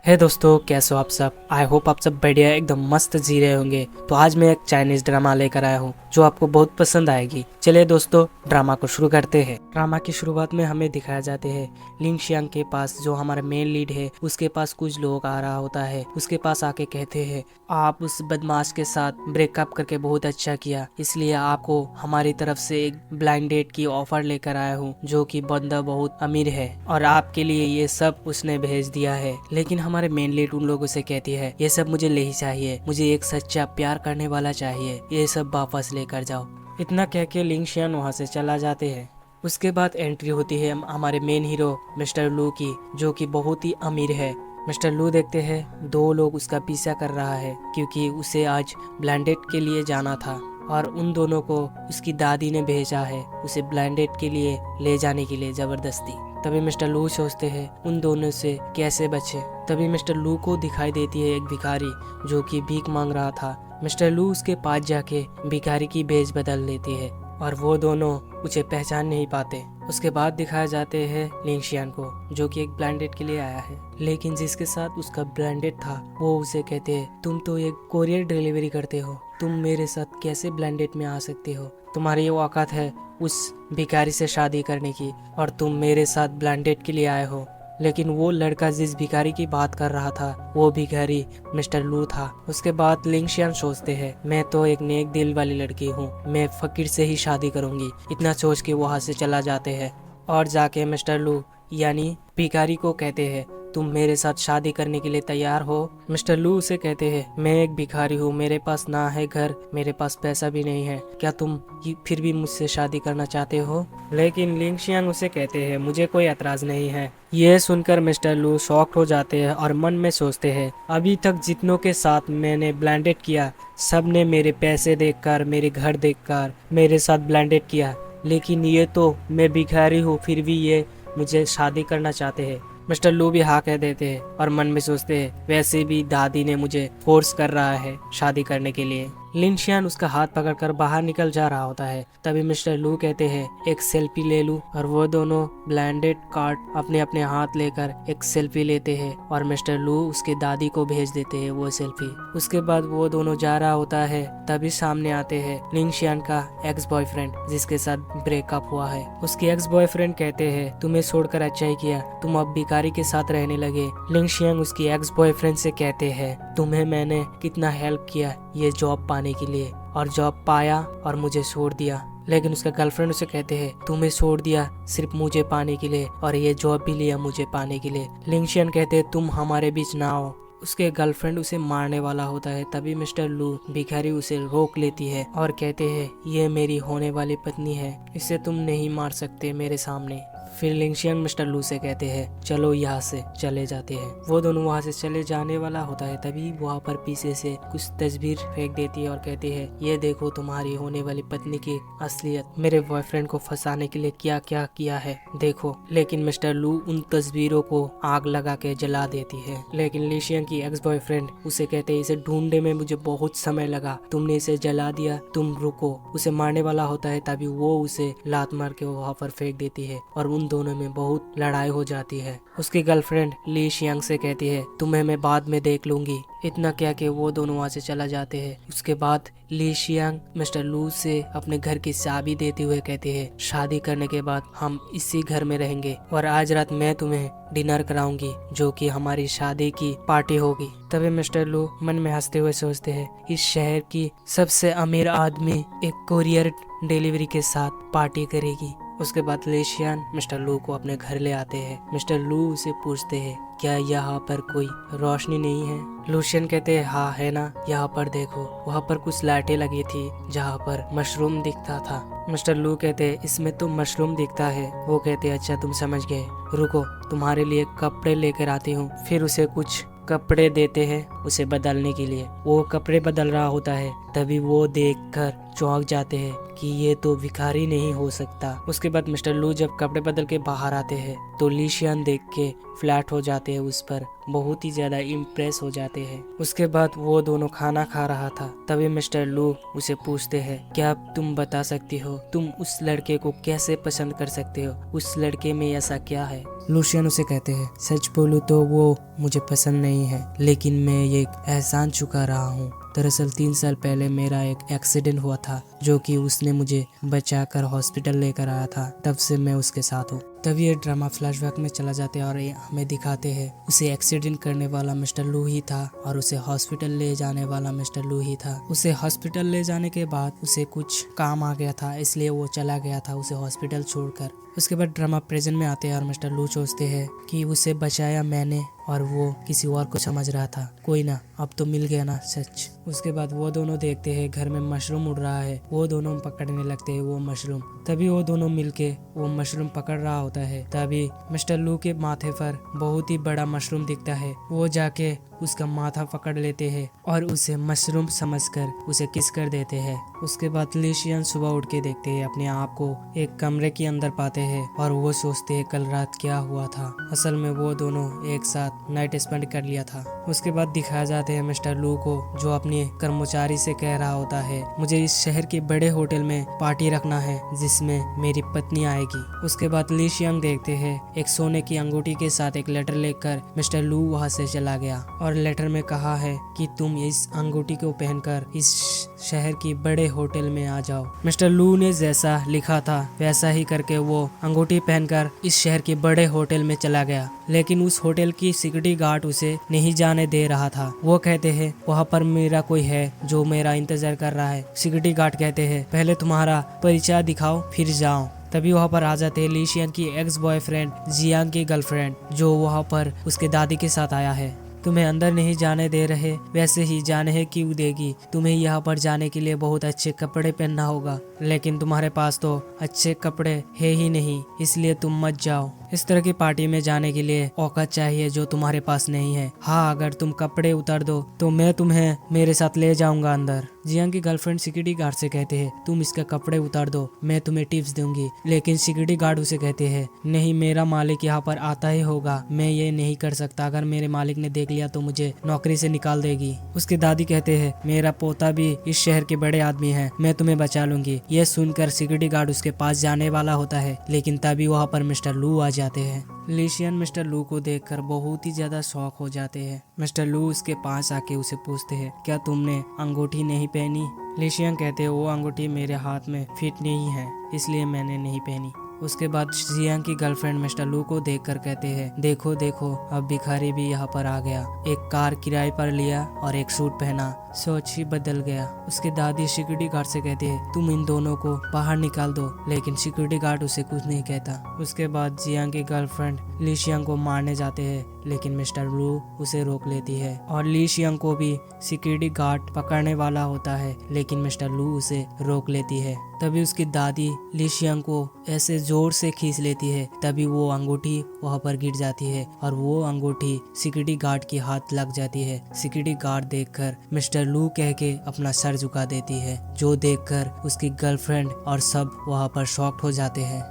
है दोस्तों, कैसे हो आप सब। आई होप आप सब बढ़िया एकदम मस्त जी रहे होंगे। तो आज मैं एक चाइनीज ड्रामा लेकर आया हूँ जो आपको बहुत पसंद आएगी। चलिए दोस्तों, ड्रामा को शुरू करते हैं। ड्रामा की शुरुआत में हमें दिखाया जाते हैं लिंग शियांग के पास, जो हमारा मेन लीड है, उसके पास कुछ लोग आ रहा होता है। उसके पास आके कहते हैं, आप उस बदमाश के साथ ब्रेकअप करके बहुत अच्छा किया, इसलिए आपको हमारी तरफ से एक ब्लाइंड डेट की ऑफर लेकर आया हूँ, जो कि बंदा बहुत अमीर है और आपके लिए ये सब उसने भेज दिया है। लेकिन हमारे मेन लीड उन लोगों से कहती है, ये सब मुझे नहीं चाहिए, मुझे एक सच्चा प्यार करने वाला चाहिए, ये सब वापस लेकर जाओ। इतना कह के लिंग शियान वहाँ से चला जाते हैं। उसके बाद एंट्री होती है हमारे मेन हीरो मिस्टर लू की, जो कि बहुत ही अमीर है। मिस्टर लू देखते हैं दो लोग उसका पीछा कर रहा है, क्योंकि उसे आज ब्लाइंडेड के लिए जाना था और उन दोनों को उसकी दादी ने भेजा है उसे ब्लाइंडेड के लिए ले जाने के लिए जबरदस्ती। तभी मिस्टर लू सोचते हैं उन दोनों से कैसे बचे। तभी मिस्टर लू को दिखाई देती है एक भिखारी जो कि भीख मांग रहा था। मिस्टर लू उसके पास जाके भिखारी की भेष बदल लेती है और वो दोनों उसे पहचान नहीं पाते। उसके बाद दिखाया जाते हैं लिंग शियान को, जो कि एक ब्लाइंडेड के लिए आया है, लेकिन जिसके साथ उसका ब्लाइंडेड था वो उसे कहते हैं, तुम तो एक कोरियर डिलीवरी करते हो, तुम मेरे साथ कैसे ब्लाइंडेड में आ सकते हो, तुम्हारी ये औकात है उस भिखारी से शादी करने की और तुम मेरे साथ ब्लाइंडेड के लिए आए हो। लेकिन वो लड़का जिस भिखारी की बात कर रहा था वो भिखारी मिस्टर लू था। उसके बाद लिंग शियान सोचते हैं, मैं तो एक नेक दिल वाली लड़की हूँ, मैं फकीर से ही शादी करूंगी। इतना सोच के वहाँ से चला जाते हैं और जाके मिस्टर लू यानी भिखारी को कहते हैं, तुम मेरे साथ शादी करने के लिए तैयार हो। मिस्टर लू उसे कहते हैं, मैं एक भिखारी हूँ, मेरे पास ना है घर, मेरे पास पैसा भी नहीं है, क्या तुम फिर भी मुझसे शादी करना चाहते हो। लेकिन लिंग शियांग उसे कहते हैं, मुझे कोई एतराज नहीं है। यह सुनकर मिस्टर लू शॉक्ड हो जाते हैं और मन में सोचते हैं, अभी तक जितनों के साथ मैंने ब्लाइंडेड किया सब ने मेरे पैसे देखकर, मेरे घर देखकर मेरे साथ ब्लाइंडेड किया, लेकिन ये तो मैं भिखारी हूँ फिर भी ये मुझे शादी करना चाहते हैं। मिस्टर लू भी हाँ कह देते हैं और मन में सोचते हैं, वैसे भी दादी ने मुझे फोर्स कर रहा है शादी करने के लिए। लिन शियान उसका हाथ पकड़कर बाहर निकल जा रहा होता है। तभी मिस्टर लू कहते हैं, एक सेल्फी ले लूं, और वो दोनों ब्लाइंडेड कार्ड अपने अपने हाथ लेकर एक सेल्फी लेते हैं और मिस्टर लू उसके दादी को भेज देते हैं वो सेल्फी। उसके बाद वो दोनों जा रहा होता है, तभी सामने आते हैं लिंग शियान का एक्स बॉयफ्रेंड जिसके साथ ब्रेकअप हुआ है। उसके एक्स बॉयफ्रेंड कहते हैं, तुम्हें छोड़कर अच्छा ही किया, तुम अब भिखारी के साथ रहने लगे। लिंग शियांग उसकी एक्स बॉयफ्रेंड से कहते हैं, तुम्हें मैंने कितना हेल्प किया ये जॉब पाने के लिए, और जॉब पाया और मुझे छोड़ दिया। लेकिन उसका गर्लफ्रेंड उसे कहते हैं, तुम्हें छोड़ दिया सिर्फ मुझे पाने के लिए और ये जॉब भी लिया मुझे पाने के लिए। लिंग शियान कहते हैं, तुम हमारे बीच ना आओ। उसके गर्लफ्रेंड उसे मारने वाला होता है। तभी मिस्टर लू भिखारी उसे रोक लेती है और कहते हैं, ये मेरी होने वाली पत्नी है, इसे तुम नहीं मार सकते मेरे सामने। फिर लिंग शियांग मिस्टर लू से कहते हैं, चलो यहाँ से चले जाते हैं। वो दोनों वहाँ से चले जाने वाला होता है, तभी वहाँ पर पीछे से कुछ तस्वीर फेंक देती है और कहती है, ये देखो तुम्हारी होने वाली पत्नी की असलियत, मेरे बॉयफ्रेंड को फंसाने के लिए क्या क्या किया है देखो। लेकिन मिस्टर लू उन तस्वीरों को आग लगा के जला देती है। लेकिन ली शियांग की एक्स बॉयफ्रेंड उसे कहते हैं, इसे ढूंढने में मुझे बहुत समय लगा, तुमने इसे जला दिया, तुम रुको। उसे मारने वाला होता है, तभी वो उसे लात मार के वहाँ पर फेंक देती है और उन दोनों में बहुत लड़ाई हो जाती है। उसकी गर्लफ्रेंड ली शियांग से कहती है, तुम्हें मैं बाद में देख लूंगी। इतना कह के वो दोनों वहाँ से चला जाते हैं। उसके बाद ली शियांग मिस्टर लू से अपने घर की चाबी देते हुए कहते हैं, शादी करने के बाद हम इसी घर में रहेंगे और आज रात मैं तुम्हें डिनर कराऊंगी जो कि हमारी शादी की पार्टी होगी। तभी मिस्टर लू मन में हंसते हुए सोचते हैं, इस शहर की सबसे अमीर आदमी एक कोरियर डिलीवरी के साथ पार्टी करेगी। उसके बाद ली शियान मिस्टर लू को अपने घर ले आते हैं। मिस्टर लू उसे पूछते हैं, क्या यहाँ पर कोई रोशनी नहीं है। लूशियन कहते हैं, हाँ है ना, यहाँ पर देखो, वहाँ पर कुछ लाइटें लगी थी जहाँ पर मशरूम दिखता था। मिस्टर लू कहते हैं, इसमें तो मशरूम दिखता है। वो कहते हैं, अच्छा तुम समझ गए, रुको तुम्हारे लिए कपड़े लेकर आती हूँ। फिर उसे कुछ कपड़े देते हैं उसे बदलने के लिए। वो कपड़े बदल रहा होता है, तभी वो देखकर चौंक जाते हैं कि ये तो भिखारी नहीं हो सकता। उसके बाद मिस्टर लू जब कपड़े बदल के बाहर आते हैं तो ली शियान देख के फ्लैट हो जाते हैं, उस पर बहुत ही ज्यादा इम्प्रेस हो जाते हैं। उसके बाद वो दोनों खाना खा रहा था, तभी मिस्टर लू उसे पूछते हैं, क्या तुम बता सकती हो तुम उस लड़के को कैसे पसंद कर सकते हो, उस लड़के में ऐसा क्या है। लूशियन उसे कहते हैं, सच बोलूं तो वो मुझे पसंद नहीं है, लेकिन मैं ये एहसान चुका रहा हूँ। दरअसल 3 साल पहले मेरा एक एक्सीडेंट हुआ था जो कि उसने मुझे बचाकर हॉस्पिटल लेकर आया था, तब से मैं उसके साथ हूँ। तभी ये ड्रामा फ्लैशबैक में चला जाते हैं और ये हमें दिखाते हैं उसे एक्सीडेंट करने वाला मिस्टर लू ही था और उसे हॉस्पिटल ले जाने वाला मिस्टर लू ही था। उसे हॉस्पिटल ले जाने के बाद उसे कुछ काम आ गया था, इसलिए वो चला गया था उसे हॉस्पिटल छोड़कर। उसके बाद ड्रामा प्रेजेंट में आते हैं और मिस्टर लू सोचते हैं कि उसे बचाया मैंने और वो किसी और को समझ रहा था। कोई ना, अब तो मिल गया ना सच। उसके बाद वो दोनों देखते हैं घर में मशरूम उड़ रहा है, वो दोनों पकड़ने लगते हैं वो मशरूम। तभी वो दोनों मिलके वो मशरूम पकड़ रहा होता है। तभी मिस्टर लू के माथे पर बहुत ही बड़ा मशरूम दिखता है, वो जाके उसका माथा पकड़ लेते हैं और उसे मशरूम समझकर उसे किस कर देते हैं। उसके बाद ली शियान सुबह उठ के देखते हैं अपने आप को एक कमरे के अंदर पाते हैं और वो सोचते हैं कल रात क्या हुआ था। असल में वो दोनों एक साथ नाइट स्पेंड कर लिया था। उसके बाद दिखाया जाते हैं मिस्टर लू को जो अपने कर्मचारी से कह रहा होता है, मुझे इस शहर के बड़े होटल में पार्टी रखना है जिसमें मेरी पत्नी आएगी। उसके बाद ली शियांग देखते हैं एक सोने की अंगूठी के साथ एक लेटर लेकर मिस्टर लू वहाँ से चला गया और लेटर में कहा है कि तुम इस अंगूठी को पहनकर इस शहर की बड़े होटल में आ जाओ। मिस्टर लू ने जैसा लिखा था वैसा ही करके वो अंगूठी पहनकर इस शहर के बड़े होटल में चला गया, लेकिन उस होटल की सिक्योरिटी गार्ड उसे नहीं जाने दे रहा था। वो कहते हैं वहाँ पर मेरा कोई है जो मेरा इंतजार कर रहा है। सिक्योरिटी गार्ड कहते हैं पहले तुम्हारा परिचय दिखाओ फिर जाओ। तभी वहाँ पर आ जाते हैं ली शियान की एक्स बॉयफ्रेंड जियांग की गर्लफ्रेंड जो वहाँ पर उसके दादी के साथ आया है। तुम्हें अंदर नहीं जाने दे रहे, वैसे ही जाने है क्यों देगी, तुम्हें यहाँ पर जाने के लिए बहुत अच्छे कपड़े पहनना होगा, लेकिन तुम्हारे पास तो अच्छे कपड़े है ही नहीं, इसलिए तुम मत जाओ। इस तरह की पार्टी में जाने के लिए औकात चाहिए जो तुम्हारे पास नहीं है। हाँ, अगर तुम कपड़े उतार दो तो मैं तुम्हें मेरे साथ ले जाऊंगा अंदर। जियांग की गर्लफ्रेंड सिक्योरिटी गार्ड से कहते हैं तुम इसके कपड़े उतार दो, मैं तुम्हें टिप्स दूंगी, लेकिन सिक्योरिटी गार्ड उसे कहते हैं नहीं, मेरा मालिक यहाँ पर आता ही होगा, मैं ये नहीं कर सकता, अगर मेरे मालिक ने देख लिया तो मुझे नौकरी से निकाल देगी। उसकी दादी कहते हैं मेरा पोता भी इस शहर के बड़े आदमी है, मैं तुम्हें बचा लूंगी। यह सुनकर सिक्योरिटी गार्ड उसके पास जाने वाला होता है, लेकिन तभी वहाँ पर मिस्टर लू आ जाते हैं। ली शियान मिस्टर लू को देखकर बहुत ही ज्यादा शौक हो जाते हैं। मिस्टर लू उसके पास आके उसे पूछते हैं क्या तुमने अंगूठी नहीं पहनी। ली शियान कहते हैं वो अंगूठी मेरे हाथ में फिट नहीं है, इसलिए मैंने नहीं पहनी। उसके बाद जियांग की गर्लफ्रेंड मिस्टर लू को देखकर कहते हैं देखो देखो, अब भिखारी भी यहाँ पर आ गया, एक कार किराए पर लिया और एक सूट पहना, सोच ही बदल गया। उसके दादी सिक्योरिटी गार्ड से कहती है तुम इन दोनों को बाहर निकाल दो, लेकिन सिक्योरिटी गार्ड उसे कुछ नहीं कहता। उसके बाद जियांग की गर्लफ्रेंड ली शियांग को मारने जाते हैं, लेकिन मिस्टर लू उसे रोक लेती है और ली शियांग को भी सिक्योरिटी गार्ड पकड़ने वाला होता है, लेकिन मिस्टर लू उसे रोक लेती है। तभी उसकी दादी ली शियांग को ऐसे जोर से खींच लेती है, तभी वो अंगूठी वहाँ पर गिर जाती है और वो अंगूठी सिक्योरिटी गार्ड के हाथ लग जाती है। सिक्योरिटी गार्ड देखकर मिस्टर लू कह के अपना सर झुका देती है, जो देखकर उसकी गर्लफ्रेंड और सब वहाँ पर शॉक्ड हो जाते हैं।